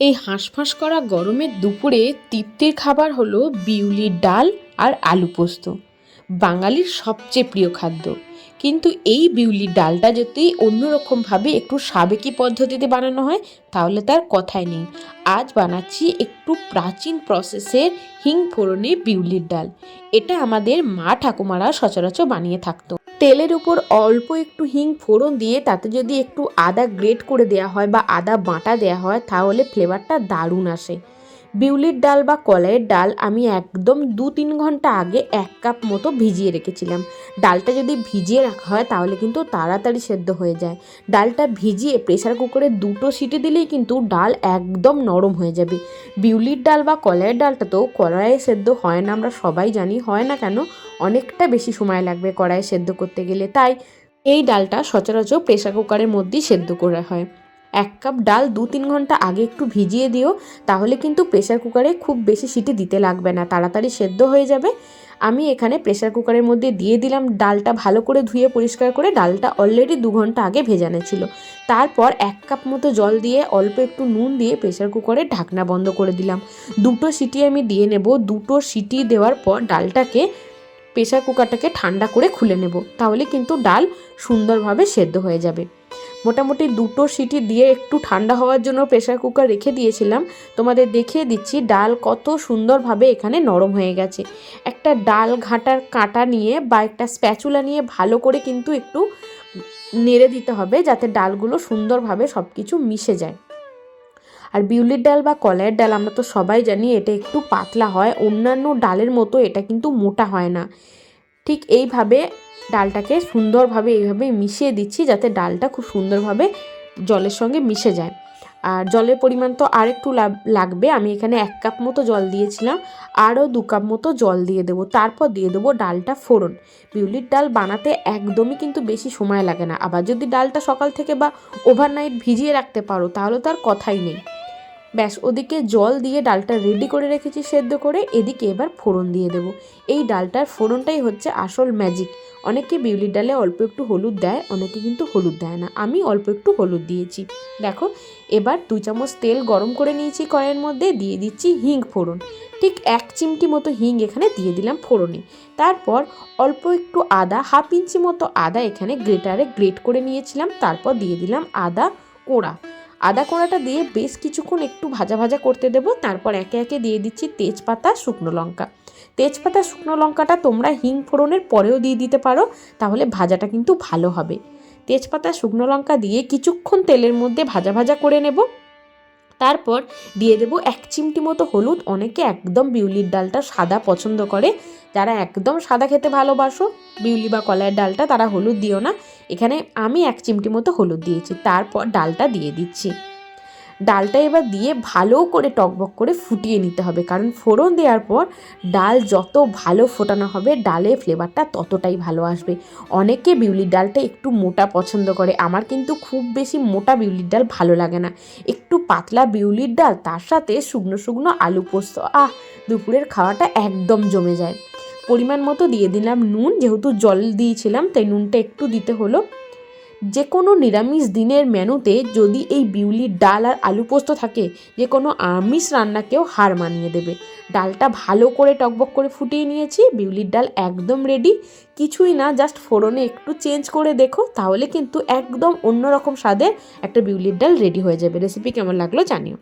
এই হাঁসফাঁস করা গরমের দুপুরে তৃপ্তির খাবার হলো বিউলির ডাল আর আলু পোস্ত। বাঙালির সবচেয়ে প্রিয় খাদ্য। কিন্তু এই বিউলির ডালটা যদি অন্যরকমভাবে একটু সাবেকি পদ্ধতিতে বানানো হয় তাহলে তার কথাই নেই। আজ বানাচ্ছি একটু প্রাচীন প্রসেসের হিং ফোড়নে বিউলির ডাল। এটা আমাদের মা ঠাকুমারা সচরাচর বানিয়ে থাকতো। তেলের উপর অল্প একটু হিং ফোড়ন দিয়ে তাতে যদি একটু আদা গ্রেট করে দেওয়া হয় বা আদা বাটা দেওয়া হয় তাহলে ফ্লেভারটা দারুণ আসে। বিউলির ডাল বা কলাইয়ের ডাল আমি একদম 2-3 ঘন্টা আগে 1 কাপ মতো ভিজিয়ে রেখেছিলাম। ডালটা যদি ভিজিয়ে রাখা হয় তাহলে কিন্তু তাড়াতাড়ি সেদ্ধ হয়ে যায়। ডালটা ভিজিয়ে প্রেসার কুকারে 2টো সিটি দিলেই কিন্তু ডাল একদম নরম হয়ে যাবে। বিউলির ডাল বা কলাইয়ের ডালটা তো কড়াইয়ে সেদ্ধ হয় না, আমরা সবাই জানি। হয় না কেন, অনেকটা বেশি সময় লাগবে কড়াইয়ে সেদ্ধ করতে গেলে। তাই এই ডালটা সচরাচর প্রেসার কুকারের মধ্যেই সেদ্ধ করা হয়। 1 কাপ ডাল 2-3 ঘন্টা আগে একটু ভিজিয়ে দিও, তাহলে কিন্তু প্রেসার কুকারে খুব বেশি সিটি দিতে লাগবে না, তাড়াতাড়ি সেদ্ধ হয়ে যাবে। আমি এখানে প্রেসার কুকারের মধ্যে দিয়ে দিলাম ডালটা, ভালো করে ধুয়ে পরিষ্কার করে। ডালটা অলরেডি 2 ঘন্টা আগে ভেজানো ছিল। তারপর 1 কাপ মতো জল দিয়ে অল্প একটু নুন দিয়ে প্রেসার কুকারের ঢাকনা বন্ধ করে দিলাম। 2টো সিটি আমি দিয়ে নেব। 2টো সিটি দেওয়ার পর ডালটাকে প্রেসার কুকারটাকে ঠান্ডা করে খুলে নেব, তাহলে কিন্তু ডাল সুন্দরভাবে সেদ্ধ হয়ে যাবে। মোটামুটি 2টো সিটি দিয়ে একটু ঠান্ডা হওয়ার জন্য প্রেসার কুকার রেখে দিয়েছিলাম। তোমাদের দেখিয়ে দিচ্ছি ডাল কত সুন্দরভাবে এখানে নরম হয়ে গেছে। একটা ডাল ঘাঁটার কাঁটা নিয়ে বা একটা স্প্যাচুলা নিয়ে ভালো করে কিন্তু একটু নেড়ে দিতে হবে, যাতে ডালগুলো সুন্দরভাবে সব কিছু মিশে যায়। আর বিউলির ডাল বা কলাইয়ের ডাল আমরা তো সবাই জানি এটা একটু পাতলা হয়, অন্যান্য ডালের মতো এটা কিন্তু মোটা হয় না। ঠিক এইভাবে ডালটাকে সুন্দরভাবে এইভাবে মিশিয়ে দিচ্ছি, যাতে ডালটা খুব সুন্দরভাবে জলের সঙ্গে মিশে যায়। আর জলের পরিমাণ তো আর একটু লাগবে। আমি এখানে 1 কাপ মতো জল দিয়েছিলাম, আরও 2 কাপ মতো জল দিয়ে দেবো। তারপর দিয়ে দেবো ডালটা ফোড়ন। বিউলির ডাল বানাতে একদমই কিন্তু বেশি সময় লাগে না। আবার যদি ডালটা সকাল থেকে বা ওভারনাইট ভিজিয়ে রাখতে পারো তাহলে তো আর কথাই নেই। ব্যাস, ওদিকে জল দিয়ে ডালটা রেডি করে রেখেছি সেদ্ধ করে, এদিকে এবার ফোড়ন দিয়ে দেবো। এই ডালটার ফোড়নটাই হচ্ছে আসল ম্যাজিক। অনেকে বিউলির ডালে অল্প একটু হলুদ দেয়, অনেকে কিন্তু হলুদ দেয় না। আমি অল্প একটু হলুদ দিয়েছি। দেখো, এবার 2 চামচ তেল গরম করে নিয়েছি কড়াইয়ের মধ্যে, দিয়ে দিচ্ছি হিং ফোড়ন। ঠিক 1 চিমটি মতো হিং এখানে দিয়ে দিলাম ফোড়নে। তারপর অল্প একটু আদা, 1/2 ইঞ্চি মতো আদা এখানে গ্রেটারে গ্রেট করে নিয়েছিলাম। তারপর দিয়ে দিলাম আদা কোড়া। আদা কোড়াটা দিয়ে বেশ কিছুক্ষণ একটু ভাজা ভাজা করতে দেবো। তারপর একে একে দিয়ে দিচ্ছি তেজপাতা, শুকনো লঙ্কা। তেজপাতা শুকনো লঙ্কাটা তোমরা হিং ফোড়নের পরেও দিয়ে দিতে পারো, তাহলে ভাজাটা কিন্তু ভালো হবে। তেজপাতা শুকনো লঙ্কা দিয়ে কিছুক্ষণ তেলের মধ্যে ভাজা ভাজা করে নেব। তারপর দিয়ে দেবো 1 চিমটি মতো হলুদ। অনেকে একদম বিউলির ডালটা সাদা পছন্দ করে, যারা একদম সাদা খেতে ভালোবাসো বিউলি বা কলাইয়ের ডালটা, তারা হলুদ দিও না। এখানে আমি 1 চিমটি মতো হলুদ দিয়েছি। তারপর ডালটা দিয়ে দিচ্ছি। ডালটা এবার দিয়ে ভালো করে টকবক করে ফুটিয়ে নিতে হবে, কারণ ফোড়ন দেওয়ার পর ডাল যত ভালো ফোটানো হবে ডালের ফ্লেভারটা ততটাই ভালো আসবে। অনেকে বিউলির ডালটা একটু মোটা পছন্দ করে, আমার কিন্তু খুব বেশি মোটা বিউলির ডাল ভালো লাগে না। একটু পাতলা বিউলির ডাল, তার সাথে শুকনো শুকনো আলু পোস্ত, দুপুরের খাওয়াটা একদম জমে যায়। পরিমাণ মতো দিয়ে দিলাম নুন, যেহেতু জল দিয়েছিলাম তাই নুনটা একটু দিতে হলো। যে কোনো নিরামিষ দিনের মেনুতে যদি এই বিউলির ডাল আর আলু পোস্ত থাকে, যে কোনো আমিষ রান্নাকেও হার মানিয়ে দেবে। ডালটা ভালো করে টকবক করে ফুটিয়ে নিয়েছি, বিউলির ডাল একদম রেডি। কিছুই না, জাস্ট ফোড়নে একটু চেঞ্জ করে দেখো, তাহলে কিন্তু একদম অন্যরকম স্বাদের একটা বিউলির ডাল রেডি হয়ে যাবে। রেসিপি কেমন লাগলো জানিও।